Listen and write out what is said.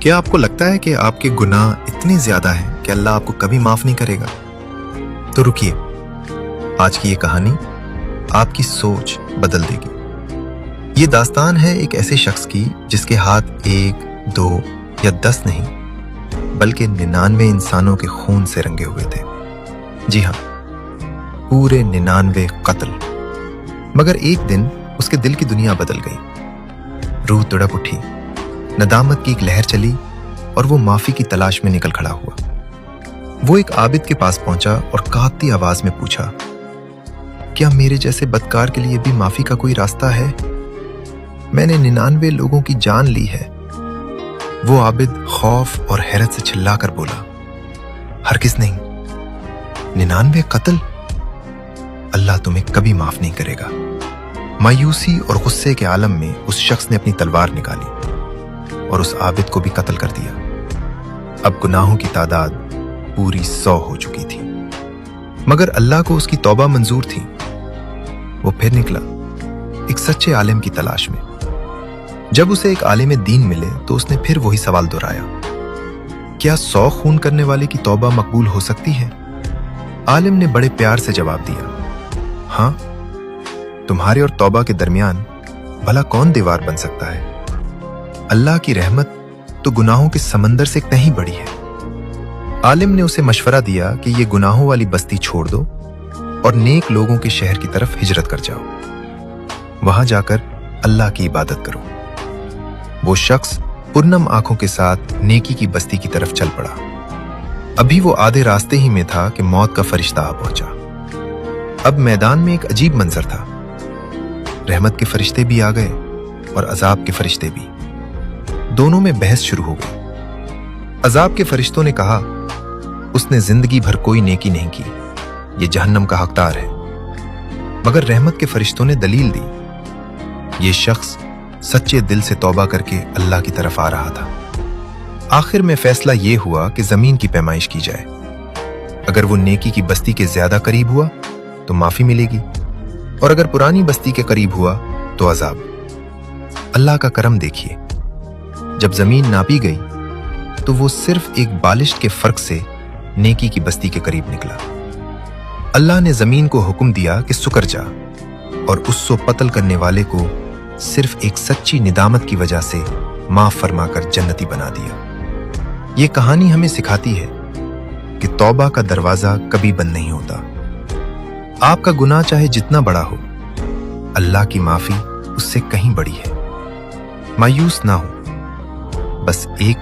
کیا آپ کو لگتا ہے کہ آپ کے گناہ اتنے زیادہ ہیں کہ اللہ آپ کو کبھی معاف نہیں کرے گا؟ تو رکیے، آج کی یہ کہانی آپ کی سوچ بدل دے گی۔ یہ داستان ہے ایک ایسے شخص کی جس کے ہاتھ 1، 2 یا 10 نہیں بلکہ 99 انسانوں کے خون سے رنگے ہوئے تھے۔ جی ہاں، پورے 99 قتل۔ مگر ایک دن اس کے دل کی دنیا بدل گئی، روح تڑپ اٹھی، ندامت کی ایک لہر چلی اور وہ معافی کی تلاش میں نکل کھڑا ہوا۔ وہ ایک عابد کے پاس پہنچا اور کانپتی آواز میں پوچھا، کیا میرے جیسے بدکار کے لیے بھی معافی کا کوئی راستہ ہے؟ میں نے 99 لوگوں کی جان لی ہے۔ وہ عابد خوف اور حیرت سے چلا کر بولا، ہرگز نہیں، 99 قتل؟ اللہ تمہیں کبھی معاف نہیں کرے گا۔ مایوسی اور غصے کے عالم میں اس شخص نے اپنی تلوار نکالی اور اس عابد کو بھی قتل کر دیا۔ اب گناہوں کی تعداد پوری 100 ہو چکی تھی، مگر اللہ کو اس کی توبہ منظور تھی۔ وہ پھر نکلا ایک سچے عالم کی تلاش میں۔ جب اسے ایک عالم دین ملے تو اس نے پھر وہی سوال دہرایا، کیا 100 خون کرنے والے کی توبہ مقبول ہو سکتی ہے؟ عالم نے بڑے پیار سے جواب دیا، ہاں، تمہارے اور توبہ کے درمیان بھلا کون دیوار بن سکتا ہے؟ اللہ کی رحمت تو گناہوں کے سمندر سے کہیں بڑی ہے۔ عالم نے اسے مشورہ دیا کہ یہ گناہوں والی بستی چھوڑ دو اور نیک لوگوں کے شہر کی طرف ہجرت کر جاؤ، وہاں جا کر اللہ کی عبادت کرو۔ وہ شخص پرنم آنکھوں کے ساتھ نیکی کی بستی کی طرف چل پڑا۔ ابھی وہ آدھے راستے ہی میں تھا کہ موت کا فرشتہ آ پہنچا۔ اب میدان میں ایک عجیب منظر تھا، رحمت کے فرشتے بھی آ گئے اور عذاب کے فرشتے بھی۔ دونوں میں بحث شروع ہو گئی۔ عذاب کے فرشتوں نے کہا، اس نے زندگی بھر کوئی نیکی نہیں کی، یہ جہنم کا حقدار ہے۔ مگر رحمت کے فرشتوں نے دلیل دی، یہ شخص سچے دل سے توبہ کر کے اللہ کی طرف آ رہا تھا۔ آخر میں فیصلہ یہ ہوا کہ زمین کی پیمائش کی جائے۔ اگر وہ نیکی کی بستی کے زیادہ قریب ہوا تو معافی ملے گی، اور اگر پرانی بستی کے قریب ہوا تو عذاب۔ اللہ کا کرم دیکھیے، جب زمین ناپی گئی تو وہ صرف ایک بالشت کے فرق سے نیکی کی بستی کے قریب نکلا۔ اللہ نے زمین کو حکم دیا کہ سکر جا، اور اس سو قتل کرنے والے کو صرف ایک سچی ندامت کی وجہ سے معاف فرما کر جنتی بنا دیا۔ یہ کہانی ہمیں سکھاتی ہے کہ توبہ کا دروازہ کبھی بند نہیں ہوتا۔ آپ کا گناہ چاہے جتنا بڑا ہو، اللہ کی معافی اس سے کہیں بڑی ہے۔ مایوس نہ ہو، بس ایک بار